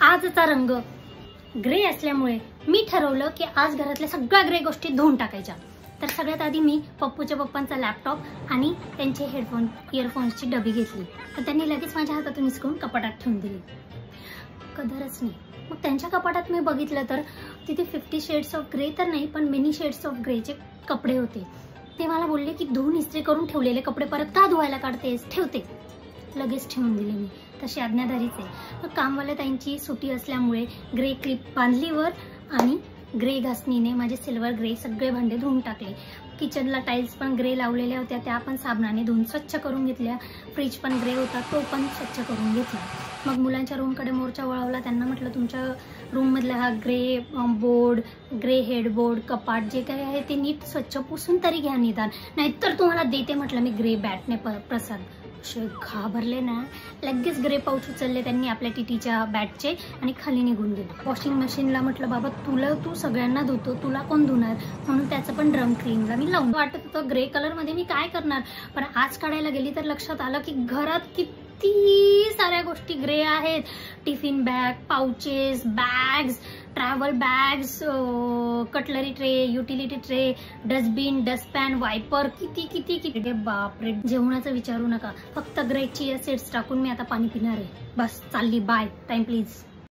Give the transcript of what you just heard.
आजचा रंग ग्रे असल्यामुळे मी ठरवलं की आज घरातल्या सगळ्या ग्रे गोष्टी धुवून टाकायच्या। तर सगळ्यात आधी मी पप्पूच्या पप्पांचा लॅपटॉप आणि त्यांचे हेडफोन इयरफोन्सची डबी घेतली, तर त्यांनी लगेच माझ्या हातातून हिसकून कपाटात ठेवून दिली। कदरच नाही। मग त्यांच्या कपाटात मी बघितलं तर तिथे 50 शेड्स ऑफ ग्रे तर नाही पण मेनी शेड्स ऑफ ग्रेचे कपडे होते। ते मला बोलले की धुवून इस्त्री करून ठेवलेले कपडे परत का धुवायला काढतेस, ठेवते। लगेच ठेवून दिले मी, तशी आज्ञाधारीच आहे। मग कामवाल्या ताईंची सुट्टी असल्यामुळे ग्रे क्लिप बांधली वर आणि ग्रे घासणीने माझे सिल्वर ग्रे सगळे भांडे धुवून टाकले। किचनला टाइल्स पण ग्रे लावलेल्या होत्या, त्या पण साबणाने धुवून स्वच्छ करून घेतल्या। फ्रीज पण ग्रे होता, तो पण स्वच्छ करून घेतला। मग मुलांच्या रूमकडे मोर्चा वळवला, त्यांना म्हटलं तुमच्या रूम मधला हा ग्रे बोर्ड, ग्रे हेडबोर्ड, कपाट जे काही आहे ते नीट स्वच्छ पुसून तरी घ्या निदान, नाहीतर तुम्हाला देते म्हटलं मी ग्रे बॅटने प्रसाद। घाबरले ना, लगेच ग्रे पाऊच उचलले त्यांनी आपल्या टीटीच्या बॅटचे आणि खाली निघून गेले। वॉशिंग मशीनला म्हटलं बाबा तू सगळ्यांना धुतो, तुला कोण धुणार, म्हणून त्याचं पण ड्रम क्लीनला मी लावून वाटत होतं ग्रे कलर मध्ये मी काय करणार, पण आज काढायला गेली तर लक्षात आलं की घरात किती साऱ्या गोष्टी ग्रे आहेत। Tiffin bag, pouches, bags, travel bags, cutlery tray, utility tray, dustbin, dustpan, wiper, किती किती किती बापरे। जेवणाचं विचारू नका, फक्त ग्रे चिया सीड्स टाकून मी आता पाणी पिणार आहे। बस चालली, बाय, टाइम प्लीज।